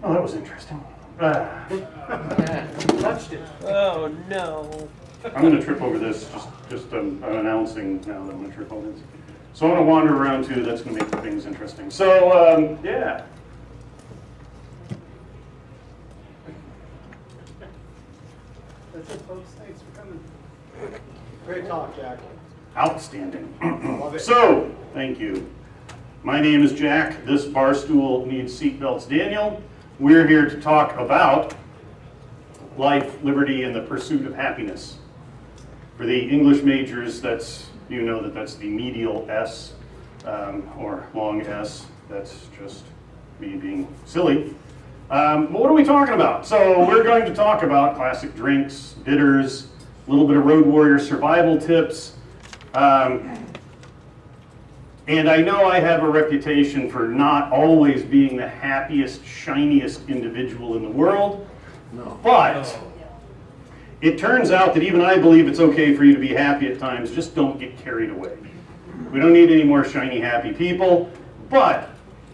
Oh, that was interesting. Touched it. Oh no. I'm going to trip over this. I'm announcing now that I'm going to trip over this. So I'm going to wander around too. That's going to make things interesting. So yeah. That's it, folks. Thanks for coming. Great talk, Jack. Outstanding. Love it. So, thank you. My name is Jack. This bar stool needs seatbelts. Daniel. We're here to talk about life, liberty, and the pursuit of happiness. For the English majors, that's the medial S or long S. That's just me being silly. But what are we talking about? So we're going to talk about classic drinks, bitters, a little bit of Road Warrior survival tips. And I know I have a reputation for not always being the happiest, shiniest individual in the world, but it turns out that even I believe it's okay for you to be happy at times, just don't get carried away. We don't need any more shiny, happy people, but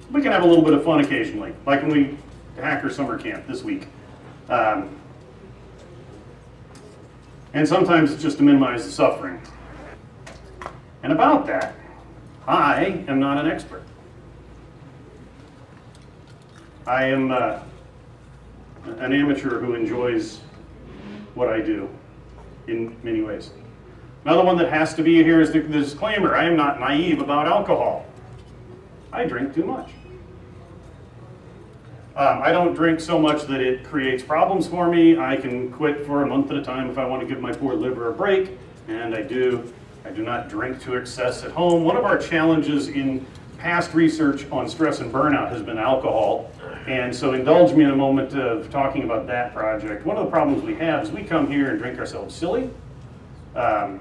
we can have a little bit of fun occasionally, like when we Hacker Summer Camp this week. And sometimes it's just to minimize the suffering. And about that, I am not an expert. I am an amateur who enjoys what I do in many ways. Another one that has to be here is the disclaimer. I am not naive about alcohol. I drink too much. I don't drink so much that it creates problems for me. I can quit for a month at a time if I want to give my poor liver a break, and I do. I do not drink to excess at home. One of our challenges in past research on stress and burnout has been alcohol. And so indulge me in a moment of talking about that project. One of the problems we have is we come here and drink ourselves silly. I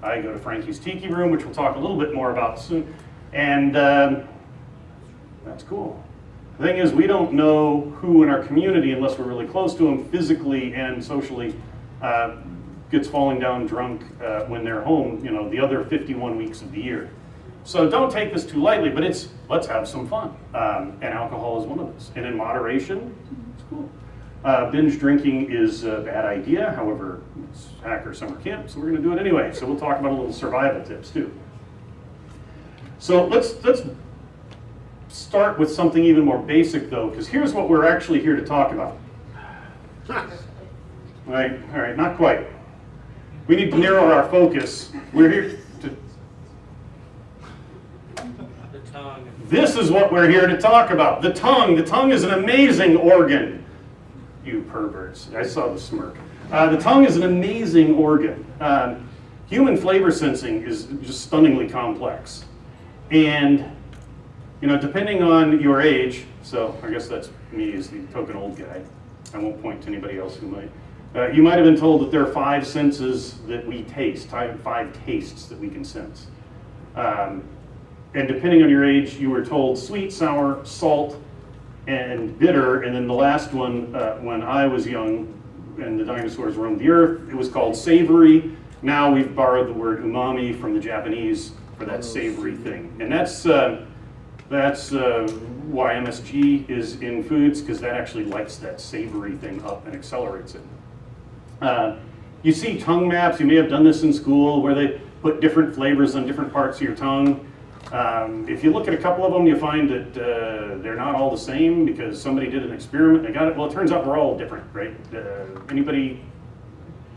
go to Frankie's Tiki room, which we'll talk a little bit more about soon. And that's cool. The thing is, we don't know who in our community, unless we're really close to them physically and socially, gets falling down drunk when they're home, the other 51 weeks of the year. So don't take this too lightly, but let's have some fun. And alcohol is one of those. And in moderation, it's cool. Binge drinking is a bad idea. However, it's Hacker Summer Camp, so we're going to do it anyway. So we'll talk about a little survival tips too. So let's start with something even more basic though, because here's what we're actually here to talk about. All right, not quite. We need to narrow our focus. We're here to... The tongue. This is what we're here to talk about. The tongue. The tongue is an amazing organ. You perverts. I saw the smirk. The tongue is an amazing organ. Human flavor sensing is just stunningly complex. And, depending on your age, so I guess that's me as the token old guy. I won't point to anybody else who might. You might have been told that there are 5 senses that we taste, 5 tastes that we can sense. And depending on your age, you were told sweet, sour, salt, and bitter. And then the last one, when I was young and the dinosaurs roamed the earth, it was called savory. Now we've borrowed the word umami from the Japanese for that savory thing. And that's why MSG is in foods, because that actually lights that savory thing up and accelerates it. You see tongue maps. You may have done this in school where they put different flavors on different parts of your tongue. If you look at a couple of them, you find that they're not all the same because somebody did an experiment. They got it. Well, it turns out we're all different, right? Anybody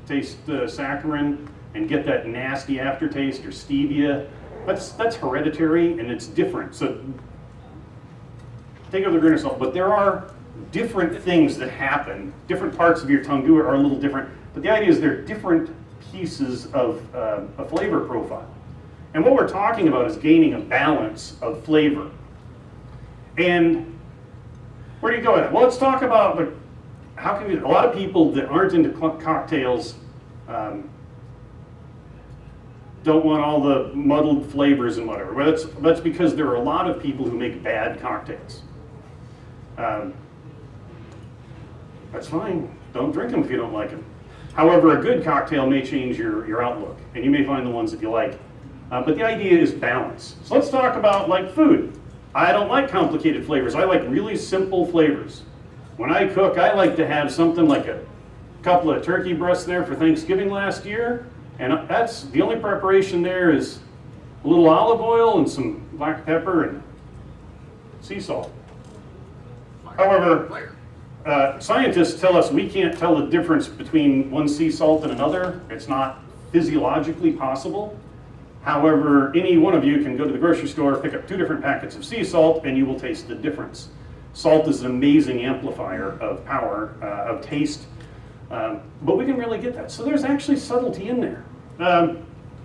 taste saccharin and get that nasty aftertaste or stevia? That's hereditary and it's different. So take it with a grain of salt. But there are different things that happen. Different parts of your tongue are a little different. But the idea is they're different pieces of a flavor profile. And what we're talking about is gaining a balance of flavor. And where do you go with it? Well, let's talk about how can a lot of people that aren't into cocktails don't want all the muddled flavors and whatever. Well, that's because there are a lot of people who make bad cocktails. That's fine. Don't drink them if you don't like them. However, a good cocktail may change your outlook, and you may find the ones that you like. But the idea is balance. So let's talk about like food. I don't like complicated flavors. I like really simple flavors. When I cook, I like to have something like a couple of turkey breasts there for Thanksgiving last year, and that's the only preparation there is a little olive oil and some black pepper and sea salt. However, scientists tell us we can't tell the difference between one sea salt and another. It's not physiologically possible. However, any one of you can go to the grocery store, pick up 2 different packets of sea salt, and you will taste the difference. Salt is an amazing amplifier of power, of taste, but we can really get that. So there's actually subtlety in there.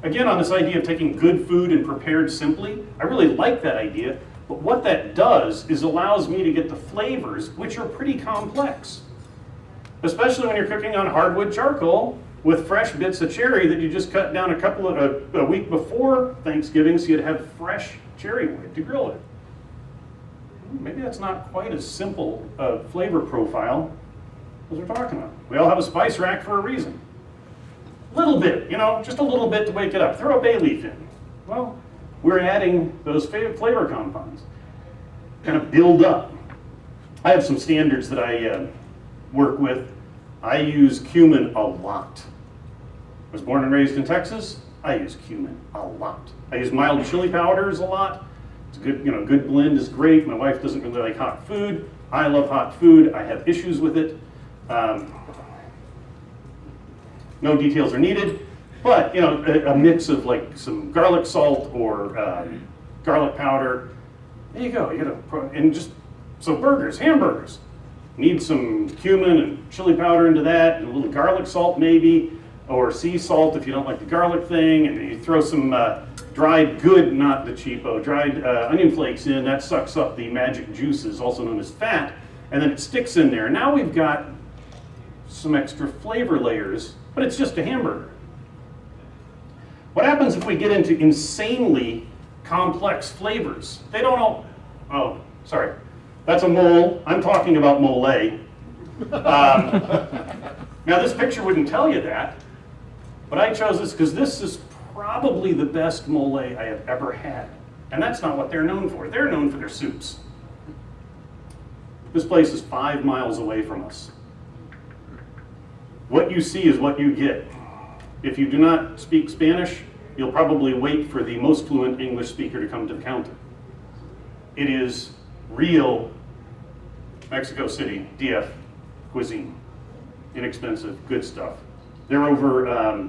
Again, on this idea of taking good food and prepared simply, I really like that idea, but what that does is allows me to get the flavors, which are pretty complex. Especially when you're cooking on hardwood charcoal with fresh bits of cherry that you just cut down a week before Thanksgiving so you'd have fresh cherry wood to grill it. Maybe that's not quite as simple a flavor profile as we're talking about. We all have a spice rack for a reason. A little bit, you know, just a little bit to wake it up. Throw a bay leaf in. Well, we're adding those flavor compounds. Kind of build up. I have some standards that I work with. I use cumin a lot. I was born and raised in Texas. I use cumin a lot. I use mild chili powders a lot. It's a good, good blend is great. My wife doesn't really like hot food. I love hot food. I have issues with it. No details are needed, but a mix of like some garlic salt or garlic powder. There you go. And just so burgers, hamburgers, need some cumin and chili powder into that, and a little garlic salt maybe, or sea salt if you don't like the garlic thing, and you throw some dried good, not the cheapo, dried onion flakes in. That sucks up the magic juices, also known as fat, and then it sticks in there. Now we've got some extra flavor layers, but it's just a hamburger. What happens if we get into insanely complex flavors? They don't all, oh, sorry. That's a mole. I'm talking about mole. Now this picture wouldn't tell you that, but I chose this because this is probably the best mole I have ever had. And that's not what they're known for. They're known for their soups. This place is 5 miles away from us. What you see is what you get. If you do not speak Spanish, you'll probably wait for the most fluent English speaker to come to the counter. It is real Mexico City DF cuisine. Inexpensive, good stuff. They're over,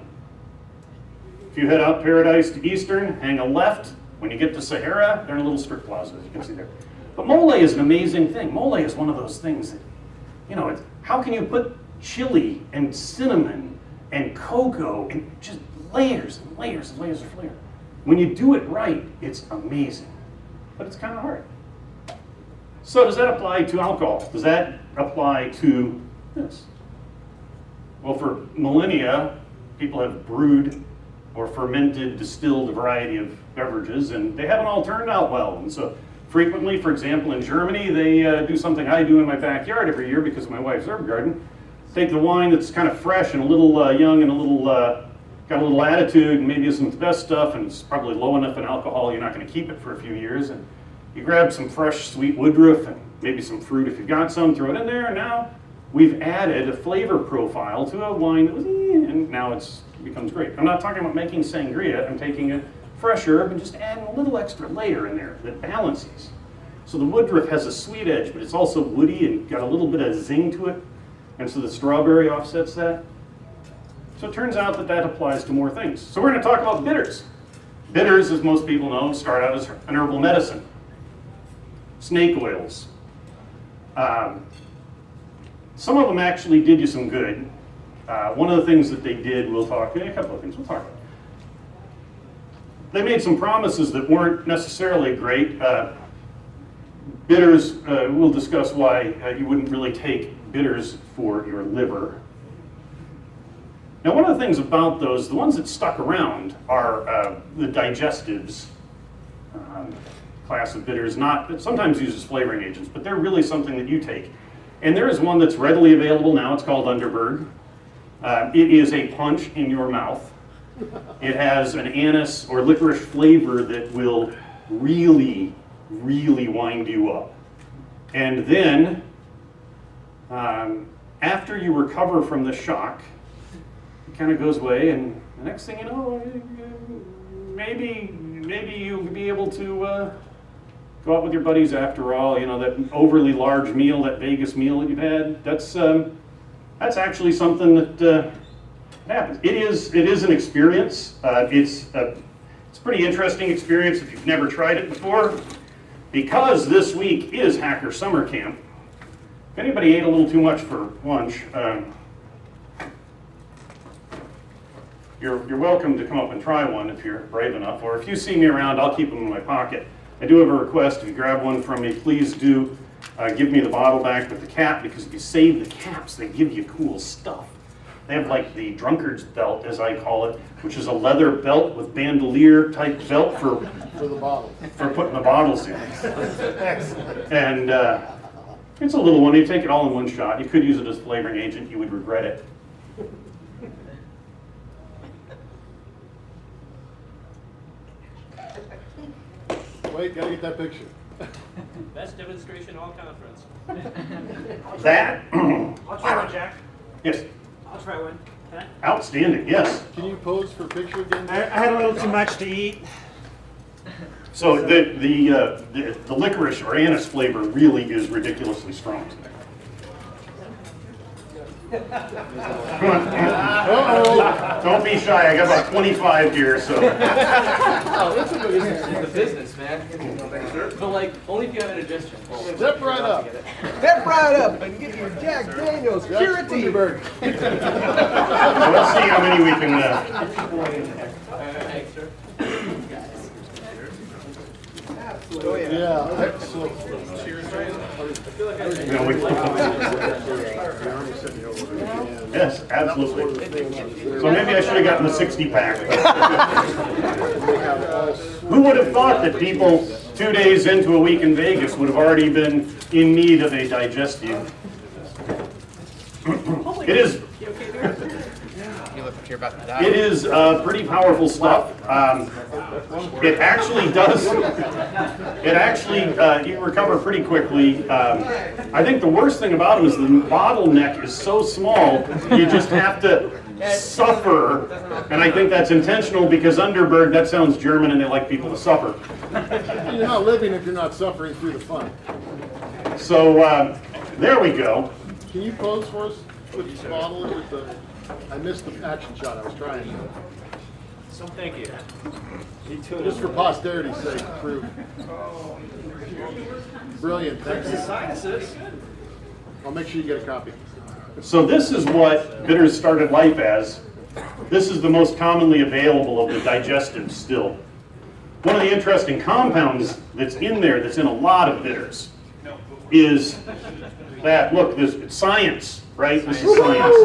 if you head out Paradise to Eastern, hang a left. When you get to Sahara, they're in a little strip plaza, as you can see there. But mole is an amazing thing. Mole is one of those things that, how can you put chili and cinnamon and cocoa and just layers and layers and layers of flavor? When you do it right, it's amazing. But it's kind of hard. So does that apply to alcohol? Does that apply to this? Well, for millennia, people have brewed or fermented, distilled a variety of beverages, and they haven't all turned out well. And so frequently, for example, in Germany, they do something I do in my backyard every year because of my wife's herb garden. Take the wine that's kind of fresh and a little young and a little, got a little attitude and maybe isn't the best stuff, and it's probably low enough in alcohol you're not going to keep it for a few years. And you grab some fresh sweet woodruff and maybe some fruit if you've got some, throw it in there, and now we've added a flavor profile to a wine that was, and now it becomes great. I'm not talking about making sangria. I'm taking a fresh herb and just adding a little extra layer in there that balances. So the woodruff has a sweet edge, but it's also woody and got a little bit of zing to it, and so the strawberry offsets that. So it turns out that that applies to more things. So we're going to talk about bitters. Bitters, as most people know, start out as an herbal medicine. Snake oils. Some of them actually did you some good. One of the things that they did, a couple of things we'll talk about. They made some promises that weren't necessarily great. Bitters, we'll discuss why you wouldn't really take bitters for your liver. Now, one of the things about those, the ones that stuck around are the digestives class of bitters, not sometimes used as flavoring agents, but they're really something that you take. And there is one that's readily available now. It's called Underberg. It is a punch in your mouth. It has an anise or licorice flavor that will really, really wind you up. And then After you recover from the shock, it kind of goes away, and the next thing you know, maybe you'll be able to go out with your buddies after all. You know, that overly large meal, that Vegas meal that you've had, that's actually something that happens. It is an experience. It's a pretty interesting experience if you've never tried it before. Because this week is Hacker Summer Camp, if anybody ate a little too much for lunch, you're welcome to come up and try one if you're brave enough, or if you see me around, I'll keep them in my pocket. I do have a request: if you grab one from me, please do give me the bottle back with the cap, because if you save the caps, they give you cool stuff. They have like the Drunkards Belt, as I call it, which is a leather belt with bandolier type belt for the bottle. For putting the bottles in. And it's a little one. You take it all in one shot. You could use it as flavoring agent. You would regret it. Wait, gotta get that picture. Best demonstration all conference. That. I'll try one, Jack. Yes. I'll try one. Can I? Outstanding. Yes. Can you pose for a picture again? I had a little too much to eat. So the licorice or anise flavor really is ridiculously strong. Come on. Uh-oh. Don't be shy. I got about 25 here, so. Oh, that's a good the business, man. But like, only if you have an indigestion. Step right up. Step right up and get your Jack Daniels purity. Let's see how many we can. Thanks, sir. Oh, yeah, excellent. Yes, absolutely. So maybe I should have gotten the 60-pack. Who would have thought that people 2 days into a week in Vegas would have already been in need of a digestive? It is. It is pretty powerful stuff. It actually does. It actually you recover pretty quickly. I think the worst thing about them is the bottleneck is so small. You just have to suffer, and I think that's intentional because Underberg, that sounds German, and they like people to suffer. You're not living if you're not suffering through the fun. So there we go. Can you pose for us with this bottle with the? I missed the action shot. I was trying. So thank you. Just for posterity's sake, proof. Brilliant. Thanks. Sinuses. I'll make sure you get a copy. So this is what bitters started life as. This is the most commonly available of the digestives still. One of the interesting compounds that's in there, that's in a lot of bitters, is that, look, it's science, right? This is science.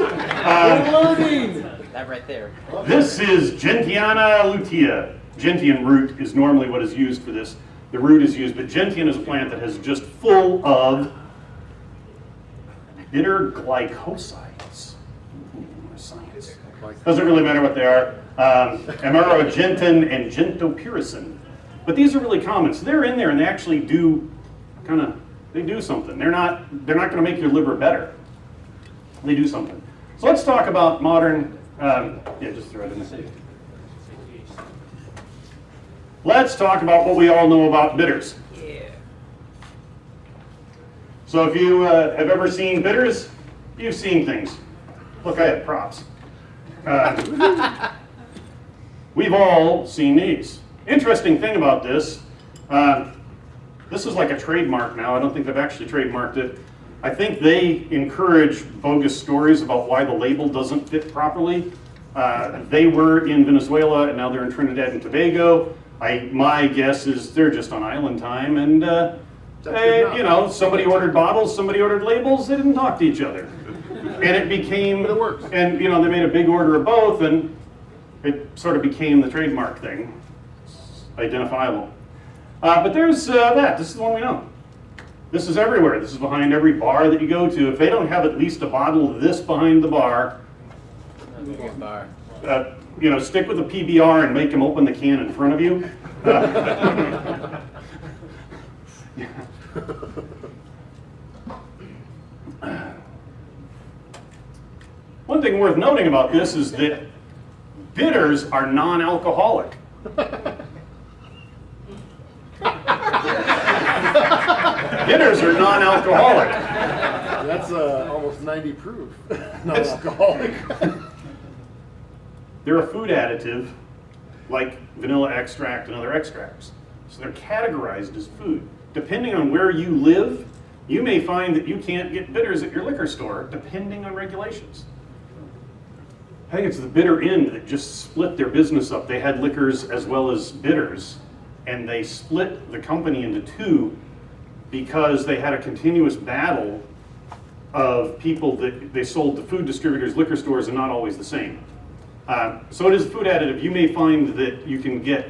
That right there. This is Gentiana lutea. Gentian root is normally what is used for this. The root is used, but gentian is a plant that is just full of bitter glycosides. Ooh, science. Doesn't really matter what they are. Amarogentin and gentopyrrocin. But these are really common. So they're in there and they actually do they do something. They're not going to make your liver better. They do something. So let's talk about modern, just throw it in there. Let's talk about what we all know about bitters. Yeah. So if you have ever seen bitters, you've seen things. Look, I have props. We've all seen these. Interesting thing about this, this is like a trademark now. I don't think they've actually trademarked it. I think they encourage bogus stories about why the label doesn't fit properly. They were in Venezuela and now they're in Trinidad and Tobago. My guess is they're just on island time and somebody ordered bottles, somebody ordered labels, they didn't talk to each other. And it became, But it works. And they made a big order of both and it sort of became the trademark thing. It's identifiable. But there's this is the one we know. This is everywhere. This is behind every bar that you go to. If they don't have at least a bottle of this behind the bar, stick with a PBR and make them open the can in front of you. One thing worth noting about this is that bitters are non-alcoholic. Bitters are non-alcoholic. That's almost 90 proof. Non-alcoholic. They're a food additive, like vanilla extract and other extracts. So they're categorized as food. Depending on where you live, you may find that you can't get bitters at your liquor store, depending on regulations. I think it's the bitter end that just split their business up. They had liquors as well as bitters, and they split the company into two because they had a continuous battle of people that they sold to food distributors, liquor stores, and not always the same. So it is a food additive. You may find that you can get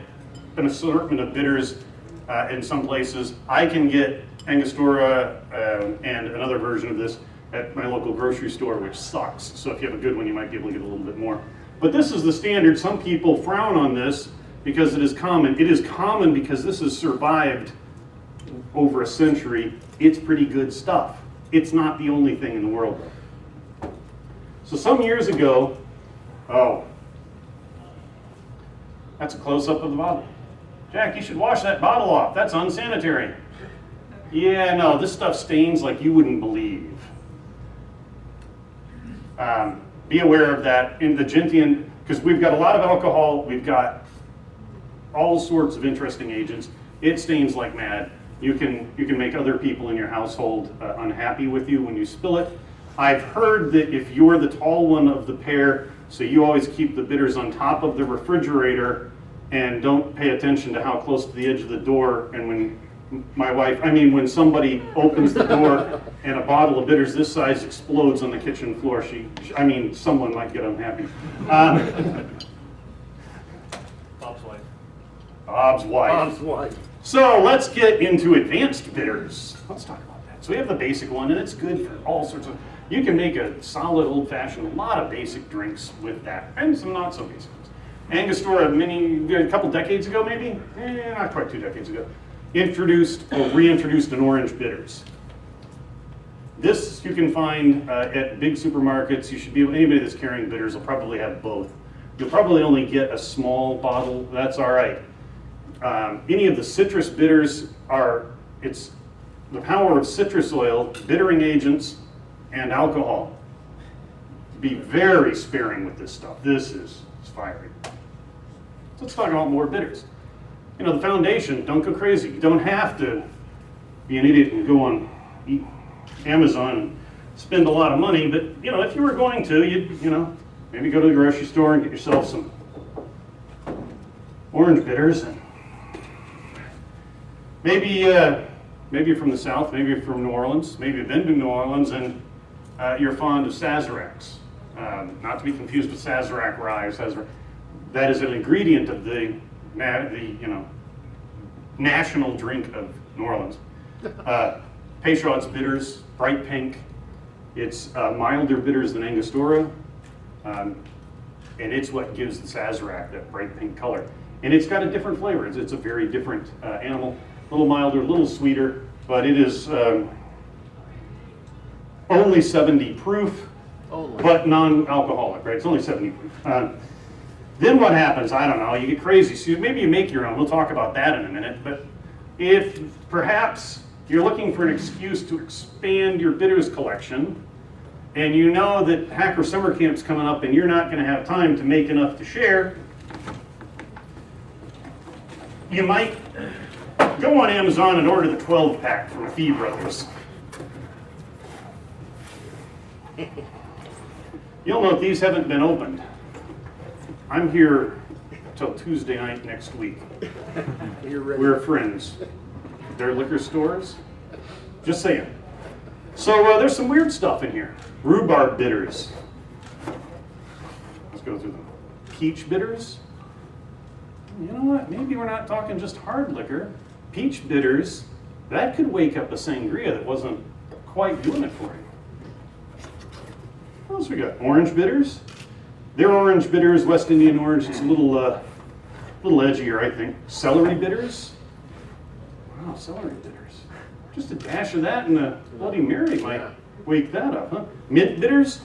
an assortment of bitters in some places. I can get Angostura and another version of this at my local grocery store, which sucks. So if you have a good one, you might be able to get a little bit more. But this is the standard. Some people frown on this because it is common. It is common because this has survived over a century. It's pretty good stuff. It's not the only thing in the world. So some years ago, oh, that's a close-up of the bottle. Jack, you should wash that bottle off. That's unsanitary. Yeah, no, this stuff stains like you wouldn't believe. Be aware of that in the Gentian, because we've got a lot of alcohol, we've got all sorts of interesting agents. It stains like mad. You can make other people in your household unhappy with you when you spill it. I've heard that if you're the tall one of the pair, so you always keep the bitters on top of the refrigerator and don't pay attention to how close to the edge of the door, and when when somebody opens the door and a bottle of bitters this size explodes on the kitchen floor, someone might get unhappy. Bob's wife. Bob's wife. Bob's wife. So let's get into advanced bitters. Let's talk about that. So we have the basic one, and it's good for all sorts of, you can make a solid old-fashioned, a lot of basic drinks with that, and some not so basic ones. Angostura, a couple decades ago maybe, not quite 2 decades ago, introduced or reintroduced an orange bitters. This you can find at big supermarkets. You should be, anybody that's carrying bitters will probably have both. You'll probably only get a small bottle, that's all right. Any of the citrus bitters it's the power of citrus oil, bittering agents, and alcohol. Be very sparing with this stuff. This is fiery. So let's talk about more bitters. The foundation, don't go crazy. You don't have to be an idiot and go on Amazon and spend a lot of money, but if you were going to, you'd maybe go to the grocery store and get yourself some orange bitters. And maybe you're from the South, maybe you're from New Orleans, maybe you've been to New Orleans and you're fond of Sazeracs. Not to be confused with Sazerac rye or Sazerac. That is an ingredient of the national drink of New Orleans. Peychaud's bitters, bright pink. It's milder bitters than Angostura, and it's what gives the Sazerac that bright pink color. And it's got a different flavor. It's a very different animal, a little milder, a little sweeter, but it is only 70 proof, but non-alcoholic, right? It's only 70 proof. Then what happens? I don't know, you get crazy. So maybe you make your own. We'll talk about that in a minute. But if perhaps you're looking for an excuse to expand your bitters collection, and you know that Hacker Summer Camp's coming up and you're not going to have time to make enough to share, you might go on Amazon and order the 12-pack from Fee Brothers. You'll note these haven't been opened. I'm here till Tuesday night next week. You're ready. We're friends. They're liquor stores. Just saying. So there's some weird stuff in here. Rhubarb bitters. Let's go through them. Peach bitters. You know what? Maybe we're not talking just hard liquor. Peach bitters, that could wake up a sangria that wasn't quite doing it for you. What else we got? Orange bitters. They're orange bitters, West Indian orange. It's a little edgier, I think. Celery bitters. Wow, celery bitters. Just a dash of that and a Bloody Mary might wake that up, huh? Mint bitters.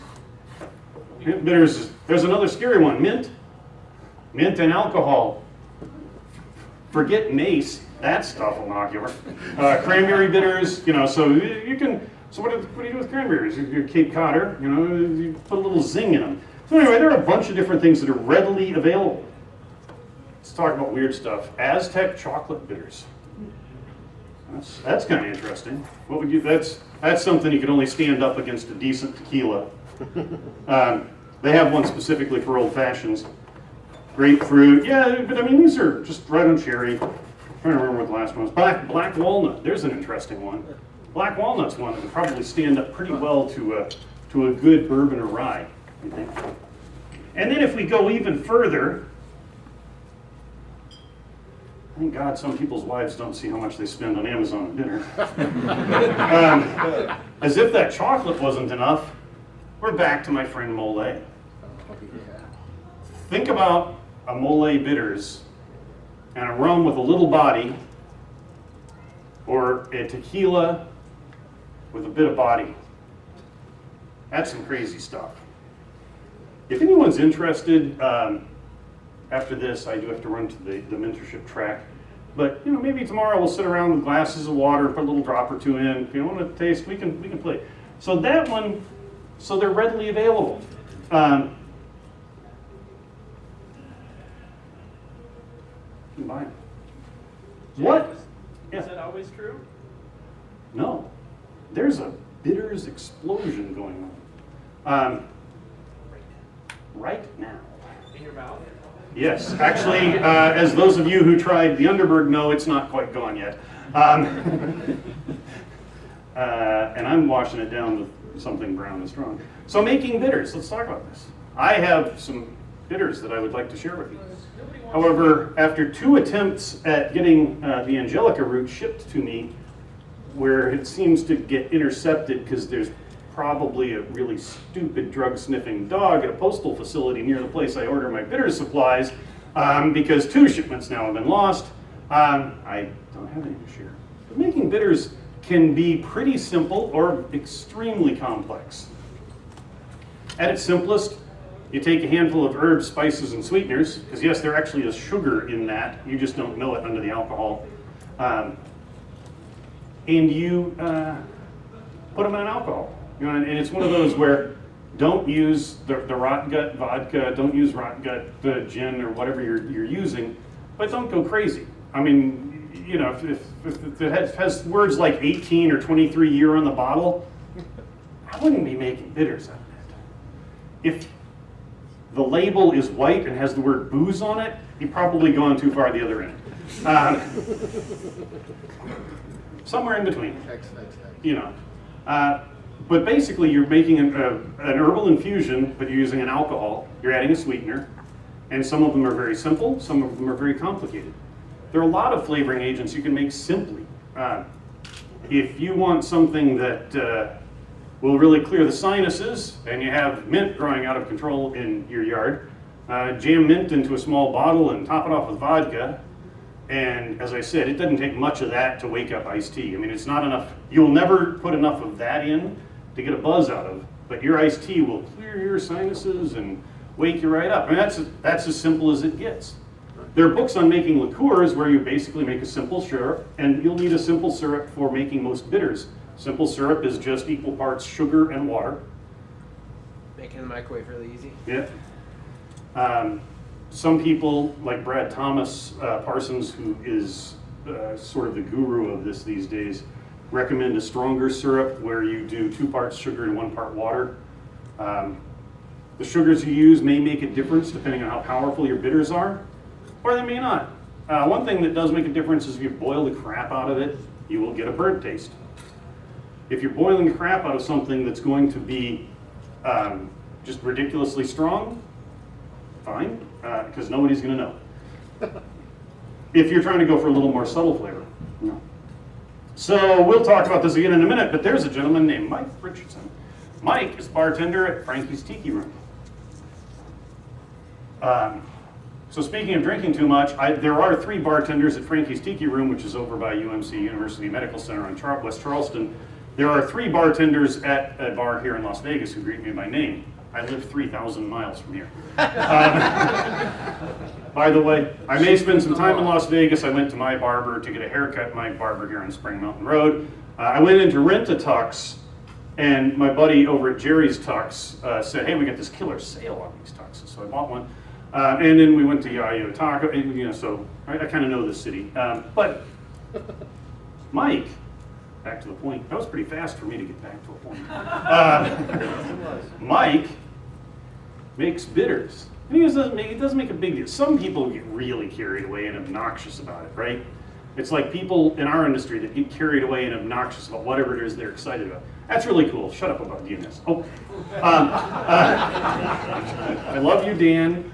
Mint bitters, there's another scary one, mint. Mint and alcohol. Forget mace, that stuff will knock you over. Cranberry bitters, you know, so you can, so what do you do with cranberries? Your Cape Codder, you know, you put a little zing in them. So anyway, there are a bunch of different things that are readily available. Let's talk about weird stuff. Aztec chocolate bitters. That's kind of interesting. What would you? That's something you could only stand up against a decent tequila. They have one specifically for old fashions. Grapefruit, yeah, but I mean these are just right on cherry. I'm trying to remember what the last one was. Black walnut. There's an interesting one. Black walnut's one that would probably stand up pretty well to a good bourbon or rye, I think. And then if we go even further. Thank God some people's wives don't see how much they spend on Amazon and dinner. As if that chocolate wasn't enough, we're back to my friend Mole. Think about a Mole bitters and a rum with a little body, or a tequila with a bit of body. That's some crazy stuff. If anyone's interested, after this, I do have to run to the mentorship track. But you know, maybe tomorrow we'll sit around with glasses of water, put a little drop or two in. If you want to taste, we can play. So that one, so they're readily available. You can buy them. What? Is that always true? No, there's a bitters explosion going on right now. In your mouth? Yes, actually, as those of you who tried the Underberg know, it's not quite gone yet. And I'm washing it down with something brown and strong. So making bitters, let's talk about this. I have some bitters that I would like to share with you. However, after 2 attempts at getting the Angelica root shipped to me, where it seems to get intercepted because there's probably a really stupid drug-sniffing dog at a postal facility near the place I order my bitter supplies, because 2 shipments now have been lost. I don't have any to share. But making bitters can be pretty simple or extremely complex. At its simplest, you take a handful of herbs, spices, and sweeteners, because yes, there actually is sugar in that, you just don't know it under the alcohol, and you put them in an alcohol. You know, and it's one of those where don't use the rot gut vodka, don't use rot gut gin or whatever you're using, but don't go crazy. I mean, you know, if it has words like 18 or 23 year on the bottle, I wouldn't be making bitters out of it. If the label is white and has the word booze on it, you've probably gone too far the other end. Somewhere in between, you know. But basically, you're making an herbal infusion, but you're using an alcohol. You're adding a sweetener, and some of them are very simple. Some of them are very complicated. There are a lot of flavoring agents you can make simply. If you want something that will really clear the sinuses, and you have mint growing out of control in your yard, jam mint into a small bottle and top it off with vodka. And as I said, it doesn't take much of that to wake up iced tea. I mean, it's not enough. You'll never put enough of that in to get a buzz out of, but your iced tea will clear your sinuses and wake you right up. And that's as simple as it gets. There are books on making liqueurs where you basically make a simple syrup, and you'll need a simple syrup for making most bitters. Simple syrup is just equal parts sugar and water. Making the microwave really easy. Yeah. Some people, like Brad Thomas Parsons, who is sort of the guru of this these days, recommend a stronger syrup where you do 2 parts sugar and 1 part water. The sugars you use may make a difference depending on how powerful your bitters are, or they may not. One thing that does make a difference is if you boil the crap out of it, you will get a burnt taste. If you're boiling the crap out of something that's going to be just ridiculously strong, fine, because nobody's going to know. If you're trying to go for a little more subtle flavor, no. So we'll talk about this again in a minute, but there's a gentleman named Mike Richardson. Mike is bartender at Frankie's Tiki Room. So speaking of drinking too much, there are 3 bartenders at Frankie's Tiki Room, which is over by UMC University Medical Center on West Charleston. There are 3 bartenders at a bar here in Las Vegas who greet me by name. I live 3,000 miles from here. By the way, I may spend some time in Las Vegas. I went to my barber to get a haircut, my barber here on Spring Mountain Road. I went in to rent a tux, and my buddy over at Jerry's Tux said, hey, we got this killer sale on these tuxes. So I bought one. And then we went to Yayo Taco, and, you know, so I kind of know the city. But Mike, back to the point, that was pretty fast for me to get back to a point. Mike makes bitters. And he doesn't make a big deal. Some people get really carried away and obnoxious about it, right? It's like people in our industry that get carried away and obnoxious about whatever it is they're excited about. That's really cool. Shut up about DNS. Oh, I love you, Dan.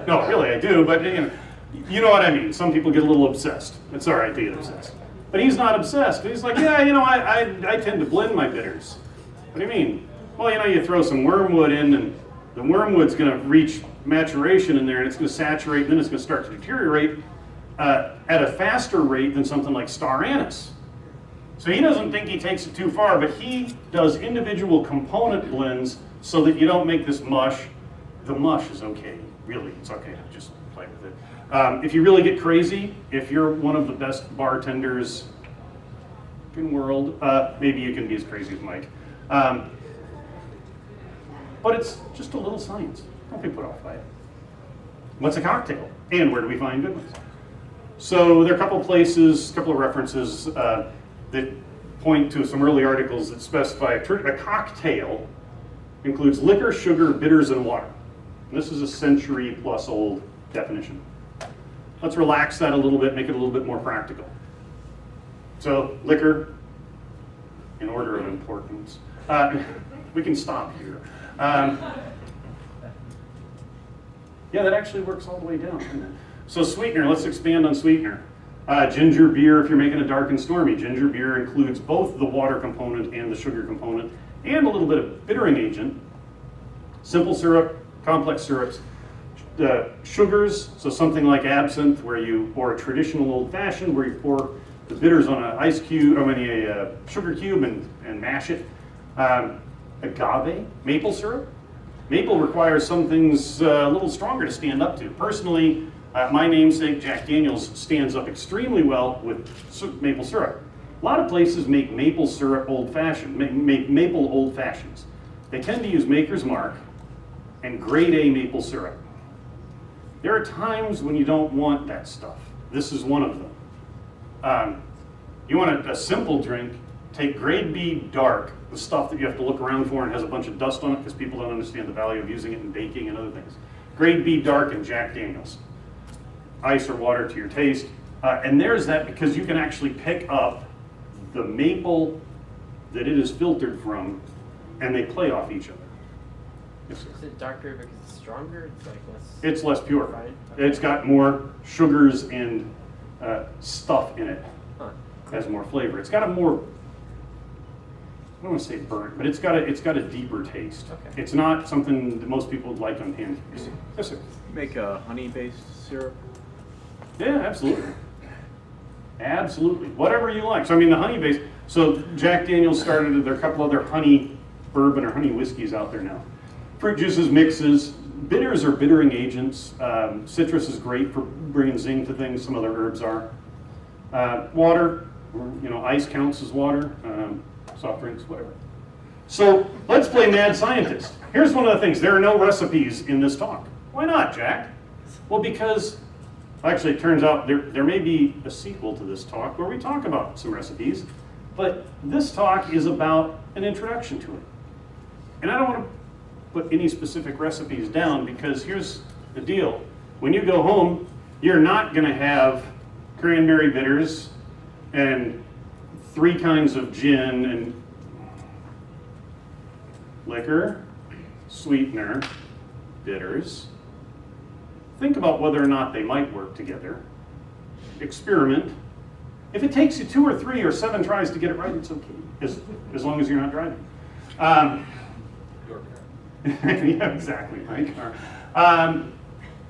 No, really, I do. But you know what I mean. Some people get a little obsessed. It's all right to get obsessed. But he's not obsessed. He's like, yeah, you know, I tend to blend my bitters. What do you mean? Well, you know, you throw some wormwood in, and the wormwood's going to reach maturation in there, and it's going to saturate, and then it's going to start to deteriorate at a faster rate than something like star anise. So he doesn't think he takes it too far, but he does individual component blends so that you don't make this mush. The mush is okay, really, it's okay to just play with it. If you really get crazy, if you're one of the best bartenders in the world, maybe you can be as crazy as Mike. But it's just a little science. Don't be put off by it. What's a cocktail? And where do we find good ones? So there are a couple places, a couple of references that point to some early articles that specify a cocktail includes liquor, sugar, bitters, and water. And this is a century-plus old definition. Let's relax that a little bit, make it a little bit more practical. So liquor, in order of importance. We can stop here. Yeah, that actually works all the way down, doesn't it? So sweetener, let's expand on sweetener. Ginger beer, if you're making a dark and stormy, ginger beer includes both the water component and the sugar component, and a little bit of bittering agent. Simple syrup, complex syrups, sugars, so something like absinthe, or a traditional old-fashioned, where you pour the bitters on a sugar cube and mash it. Agave, maple syrup. Maple requires some things a little stronger to stand up to. Personally, my namesake, Jack Daniels, stands up extremely well with maple syrup. A lot of places make maple syrup old-fashioned, make maple old-fashions. They tend to use Maker's Mark and grade A maple syrup. There are times when you don't want that stuff. This is one of them. You want a simple drink, take grade B dark, the stuff that you have to look around for and has a bunch of dust on it because people don't understand the value of using it in baking and other things. Grade B dark and Jack Daniels. Ice or water to your taste. And there's that because you can actually pick up the maple that it is filtered from, and they play off each other. Yes, sir. Is it darker because it's stronger? It's like less. It's less pure. Right? It's got more sugars and stuff in it. Huh. Has more flavor. It's got a more, I don't want to say burnt, but it's got a deeper taste. Okay. It's not something that most people would like on pancakes. Yes, sir. Make a honey-based syrup? Yeah, absolutely. Absolutely. Whatever you like. So I mean, the honey base. So Jack Daniels started. There are a couple other honey bourbon or honey whiskeys out there now. Fruit juices, mixes, bitters or bittering agents. Citrus is great for bringing zing to things. Some other herbs are. Water, you know, ice counts as water. Soft drinks, whatever. So let's play mad scientist. Here's one of the things. There are no recipes in this talk. Why not, Jack? Well, because actually it turns out there may be a sequel to this talk where we talk about some recipes, but this talk is about an introduction to it. And I don't want to put any specific recipes down because here's the deal. When you go home, you're not going to have cranberry bitters and 3 kinds of gin and liquor, sweetener, bitters. Think about whether or not they might work together. Experiment. If it takes you 2 or 3 or 7 tries to get it right, it's okay, as long as you're not driving. Yeah, exactly, my car.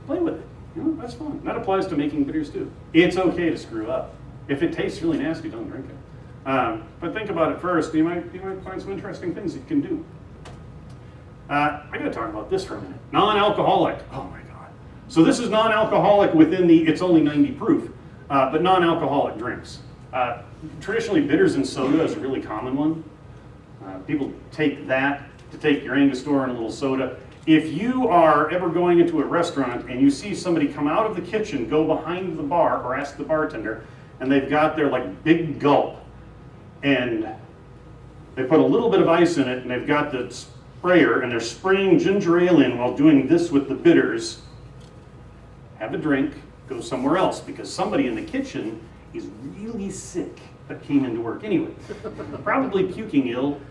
Play with it. You know, that's fun. That applies to making bitters too. It's okay to screw up. If it tastes really nasty, don't drink it. But think about it first. You might find some interesting things you can do. I gotta talk about this for a minute. Non-alcoholic. Oh my God. So this is non-alcoholic within the, it's only 90 proof, but non-alcoholic drinks. Traditionally, bitters and soda is a really common one. People take that to take your Angostura and a little soda. If you are ever going into a restaurant and you see somebody come out of the kitchen, go behind the bar, or ask the bartender, and they've got their like big gulp, and they put a little bit of ice in it, and they've got the sprayer, and they're spraying ginger ale in while doing this with the bitters, have a drink, go somewhere else, because somebody in the kitchen is really sick that came into work anyway. Probably puking ill.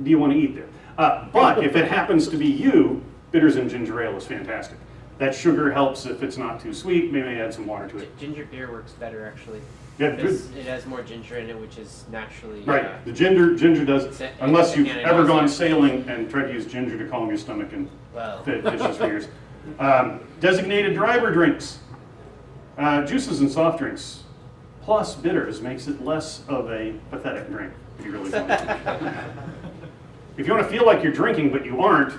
Do you want to eat there? But if it happens to be you, bitters and ginger ale is fantastic. That sugar helps if it's not too sweet. Maybe add some water to it. Ginger beer works better, actually. Yeah, Because it has more ginger in it, which is naturally... right, the ginger does, unless you've and ever also- gone sailing and tried to use ginger to calm your stomach and Well, fishes for years. Designated driver drinks, juices and soft drinks, plus bitters makes it less of a pathetic drink, if you really want to. If you want to feel like you're drinking but you aren't,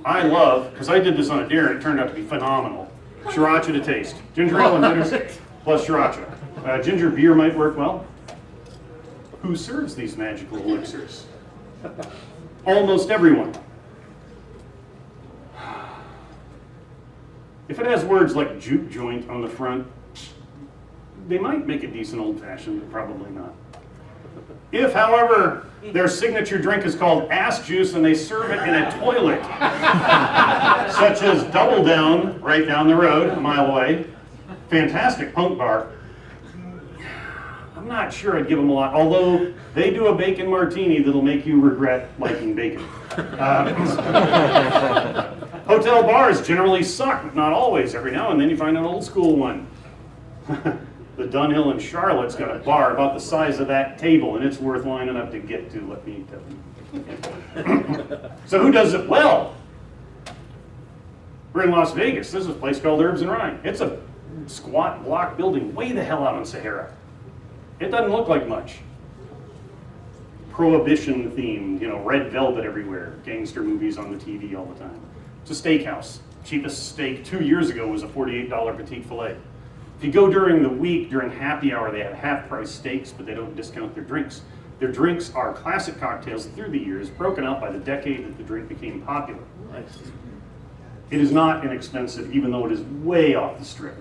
I love, because I did this on a dare and it turned out to be phenomenal, sriracha to taste. Ginger ale and bitters plus sriracha. Ginger beer might work well. Who serves these magical elixirs? Almost everyone. If it has words like juke joint on the front, they might make a decent old fashioned, but probably not. If, however, their signature drink is called ass juice and they serve it in a toilet, such as Double Down right down the road, a mile away, fantastic punk bar, I'm not sure I'd give them a lot, although they do a bacon martini that'll make you regret liking bacon. Hotel bars generally suck, but not always. Every now and then you find an old school one. The Dunhill in Charlotte's got a bar about the size of that table, and it's worth lining up to get to, let me tell you. So who does it well? We're in Las Vegas. There's a place called Herbs and Rye. It's a squat block building way the hell out on Sahara. It doesn't look like much. Prohibition themed, red velvet everywhere. Gangster movies on the TV all the time. It's a steakhouse. Cheapest steak 2 years ago was a $48 petite filet. If you go during the week, during happy hour, they have half-price steaks, but they don't discount their drinks. Their drinks are classic cocktails through the years, broken out by the decade that the drink became popular. Nice. It is not inexpensive, even though it is way off the strip.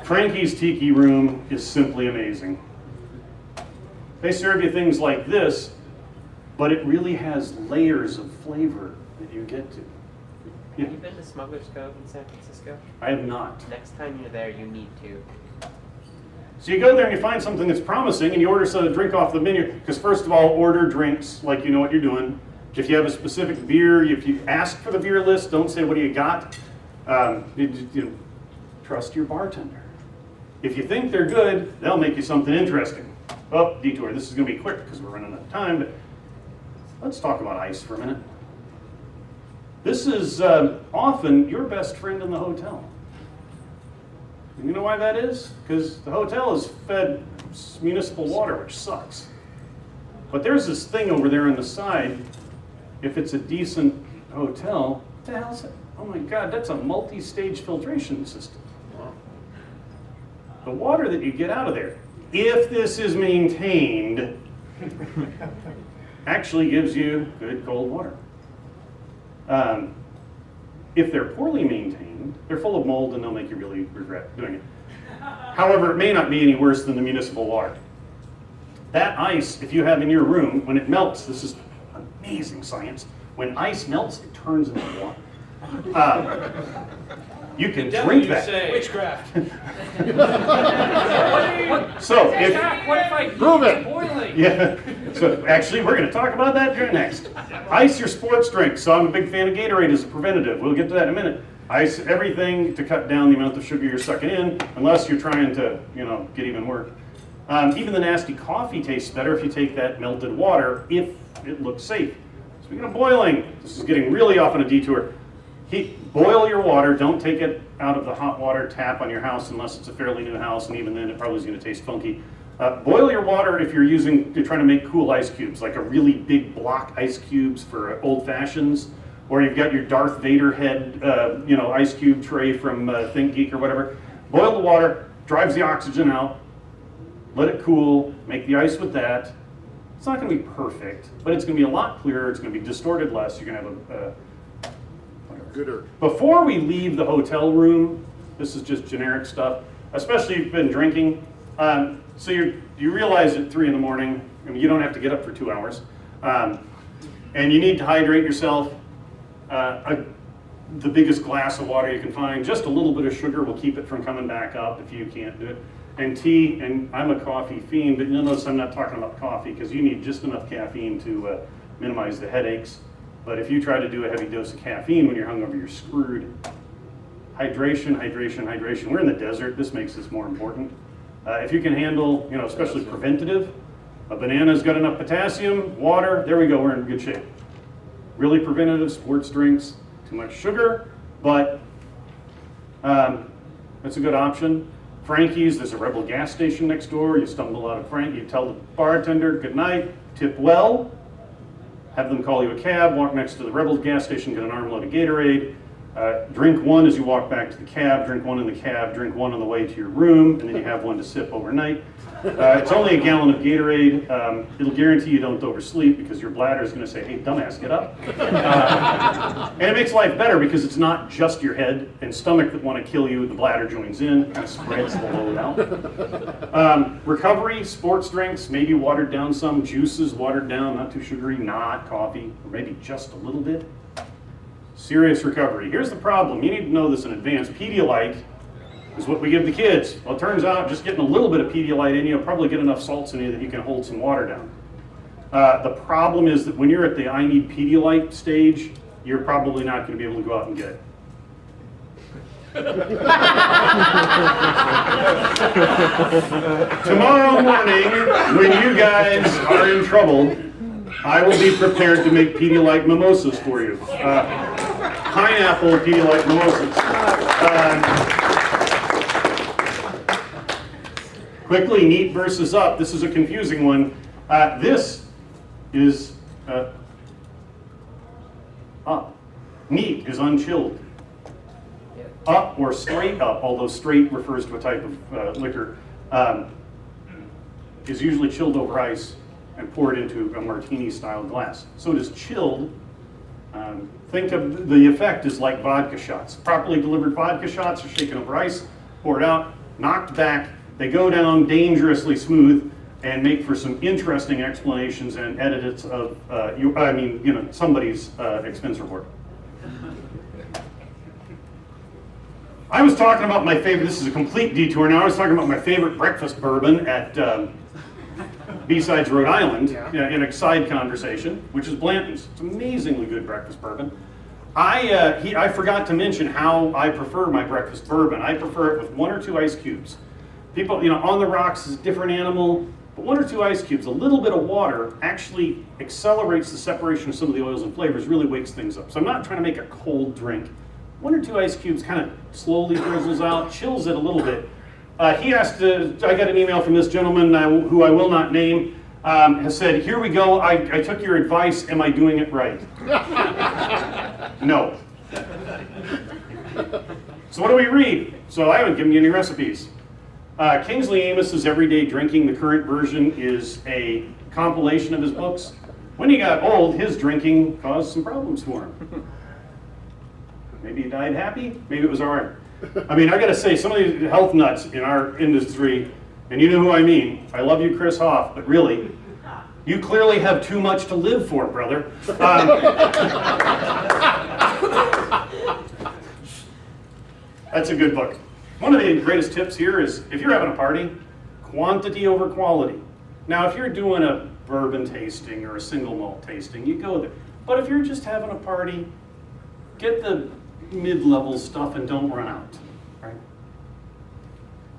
Frankie's Tiki Room is simply amazing. They serve you things like this, but it really has layers of flavor that you get to. Yeah. have you been to Smuggler's Cove in San Francisco? I have not. Next time you're there, you need to. So you go there and you find something that's promising and you order a drink off the menu, because first of all, order drinks like you know what you're doing. If you have a specific beer, if you ask for the beer list, don't say what do you got. Trust your bartender. If you think they're good, they'll make you something interesting. Oh, detour, this is gonna be quick because we're running out of time, but let's talk about ice for a minute. This is often your best friend in the hotel. And you know why that is? Because the hotel is fed municipal water, which sucks. But there's this thing over there on the side. If it's a decent hotel, what the hell is it? Oh my God, that's a multi-stage filtration system. The water that you get out of there, if this is maintained, actually gives you good cold water. If they're poorly maintained, they're full of mold and they'll make you really regret doing it. However, it may not be any worse than the municipal water. That ice, if you have in your room, when it melts, this is amazing science, when ice melts, it turns into water. You can drink that. Witchcraft. So if, What if I Prove it. boiling? yeah, so actually we're going to talk about that next. Ice your sports drinks. So I'm a big fan of Gatorade as a preventative. We'll get to that in a minute. Ice everything to cut down the amount of sugar you're sucking in, unless you're trying to, get even worse. Even the nasty coffee tastes better if you take that melted water, if it looks safe. Speaking of boiling, this is getting really off on a detour. Boil your water. Don't take it out of the hot water tap on your house unless it's a fairly new house, and even then it probably is going to taste funky. Boil your water if you're trying to make cool ice cubes, like a really big block ice cubes for old fashions, or you've got your Darth Vader head, ice cube tray from Think Geek or whatever. Boil the water, drives the oxygen out, let it cool, make the ice with that. It's not going to be perfect, but it's going to be a lot clearer. It's going to be distorted less. You're going to have Gooder. Before we leave the hotel room, this is just generic stuff, especially if you've been drinking. So you realize at 3 in the morning, I mean, you don't have to get up for 2 hours, and you need to hydrate yourself. The biggest glass of water you can find, just a little bit of sugar will keep it from coming back up if you can't do it. And tea, and I'm a coffee fiend, but you'll notice I'm not talking about coffee because you need just enough caffeine to minimize the headaches. But if you try to do a heavy dose of caffeine when you're hungover, you're screwed. Hydration, hydration, hydration. We're in the desert. This makes this more important. If you can handle, especially preventative, a banana's got enough potassium, water, there we go, we're in good shape. Really preventative, sports drinks, too much sugar, but that's a good option. Frankie's, there's a Rebel gas station next door. You stumble out of Frankie, you tell the bartender, good night, tip well, have them call you a cab, walk next to the Rebel gas station, get an armload of Gatorade, drink one as you walk back to the cab, drink one in the cab, drink one on the way to your room, and then you have one to sip overnight. It's only a gallon of Gatorade. It'll guarantee you don't oversleep because your bladder is going to say, hey, dumbass, get up. And it makes life better because it's not just your head and stomach that want to kill you. The bladder joins in, kind of spreads the load out. Recovery, sports drinks, maybe watered down some, juices watered down, not too sugary, not coffee, or maybe just a little bit. Serious recovery. Here's the problem. You need to know this in advance. Pedialyte is what we give the kids. Well, it turns out just getting a little bit of Pedialyte in you will probably get enough salts in you that you can hold some water down. The problem is that when you're at the I need Pedialyte stage, you're probably not going to be able to go out and get it. Tomorrow morning, when you guys are in trouble, I will be prepared to make Pedialyte mimosas for you. Pineapple Pedialyte mimosas. Quickly, neat versus up. This is a confusing one. This is up. Neat is unchilled. Up or straight up, although straight refers to a type of liquor, is usually chilled over ice and poured into a martini-style glass. So it is chilled. Think of the effect as like vodka shots. Properly delivered vodka shots are shaken over ice, poured out, knocked back. They go down dangerously smooth and make for some interesting explanations and edits of somebody's expense report. I was talking about my favorite. This is a complete detour now. I was talking about my favorite breakfast bourbon at BSides, Rhode Island, in a side conversation, which is Blanton's. It's amazingly good breakfast bourbon. I forgot to mention how I prefer my breakfast bourbon. I prefer it with 1 or 2 ice cubes. People, on the rocks is a different animal, but 1 or 2 ice cubes, a little bit of water actually accelerates the separation of some of the oils and flavors, really wakes things up. So I'm not trying to make a cold drink. 1 or 2 ice cubes kind of slowly drizzles out, chills it a little bit. He asked, I got an email from this gentleman who I will not name, has said, here we go, I took your advice, am I doing it right? No. So what do we read? So I haven't given you any recipes. Kingsley Amos's Everyday Drinking, the current version, is a compilation of his books. When he got old, his drinking caused some problems for him. Maybe he died happy, maybe it was all right. I mean, I gotta say, some of these health nuts in our industry, and you know who I mean, I love you, Chris Hoff, but really, you clearly have too much to live for, brother. That's a good book. One of the greatest tips here is, if you're having a party, quantity over quality. Now, if you're doing a bourbon tasting or a single malt tasting, you go there. But if you're just having a party, get the mid-level stuff and don't run out, right?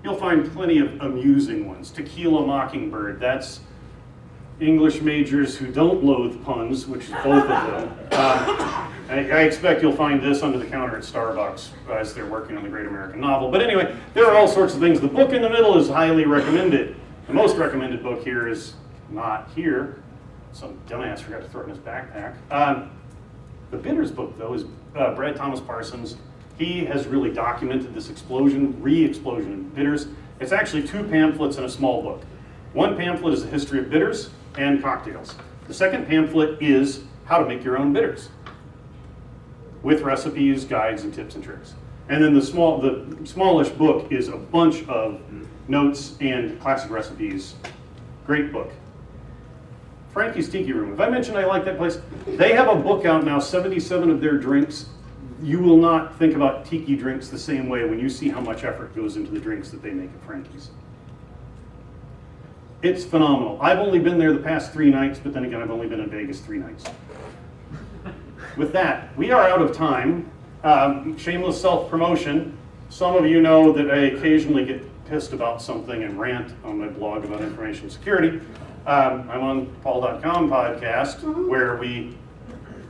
You'll find plenty of amusing ones. Tequila Mockingbird, that's English majors who don't loathe puns, which is both of them. I expect you'll find this under the counter at Starbucks as they're working on the Great American Novel. But anyway, there are all sorts of things. The book in the middle is highly recommended. The most recommended book here is not here. Some dumbass forgot to throw it in his backpack. The Bitters book, though, is Brad Thomas Parsons. He has really documented this re-explosion in bitters. It's actually 2 pamphlets and a small book. One pamphlet is a history of bitters and cocktails. The second pamphlet is how to make your own bitters, with recipes, guides, and tips and tricks. And then the smallish book is a bunch of notes and classic recipes. Great book. Frankie's Tiki Room. If I mentioned I like that place, they have a book out now, 77 of their drinks. You will not think about tiki drinks the same way when you see how much effort goes into the drinks that they make at Frankie's. It's phenomenal. I've only been there the past 3 nights, but then again, I've only been in Vegas 3 nights. With that, we are out of time. Shameless self-promotion. Some of you know that I occasionally get pissed about something and rant on my blog about information security. I'm on Paul.com podcast, where we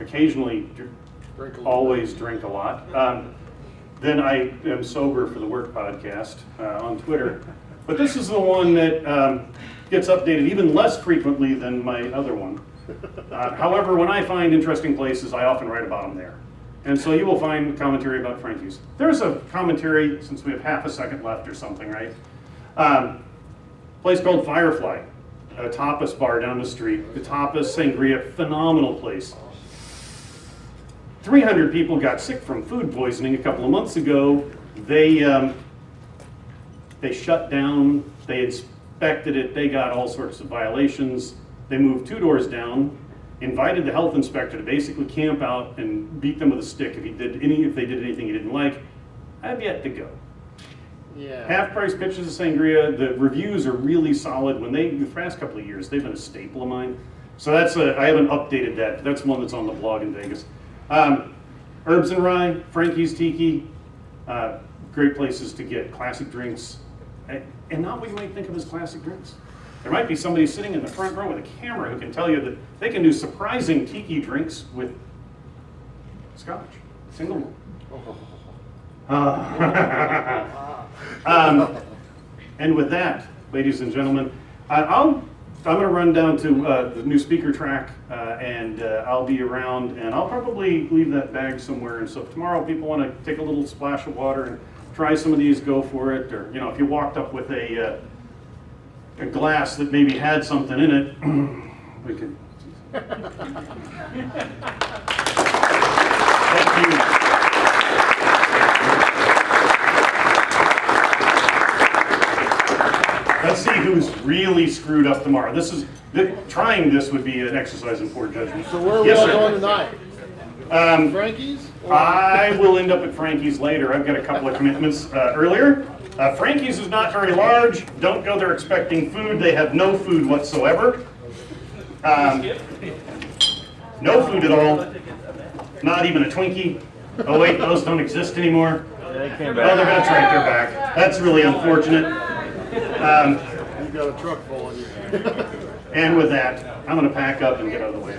occasionally always drink a lot. Then I am sober for the work podcast on Twitter. But this is the one that gets updated even less frequently than my other one. However, when I find interesting places, I often write about them there. And so you will find commentary about Frankie's. There's a commentary, since we have half a second left or something, right? Place called Firefly, a tapas bar down the street. The tapas sangria, phenomenal place. 300 people got sick from food poisoning a couple of months ago. They shut down, they inspected it, they got all sorts of violations. They moved 2 doors down, invited the health inspector to basically camp out and beat them with a stick if they did anything he didn't like. I've yet to go. Yeah. Half-price pitches of sangria. The reviews are really solid. The past couple of years, they've been a staple of mine. So I haven't updated that, but that's one that's on the blog in Vegas. Herbs and Rye, Frankie's Tiki, great places to get classic drinks, and not what you might think of as classic drinks. There might be somebody sitting in the front row with a camera who can tell you that they can do surprising tiki drinks with scotch, single malt. And with that, ladies and gentlemen, I'm going to run down to the new speaker track, and I'll be around, and I'll probably leave that bag somewhere. And so if tomorrow people want to take a little splash of water and try some of these, go for it. Or if you walked up with a glass that maybe had something in it, we could. Thank you. Let's see who's really screwed up tomorrow. Trying this would be an exercise in poor judgment. So where are we Yes, all sir. going tonight? Frankie's? I will end up at Frankie's later. I've got a couple of commitments earlier. Frankie's is not very large. Don't go there expecting food. They have no food whatsoever. No food at all. Not even a Twinkie. Oh wait, those don't exist anymore. Oh, they're going to trade their back. That's really unfortunate. You got a truck full of you. And with that, I'm going to pack up and get out of the way.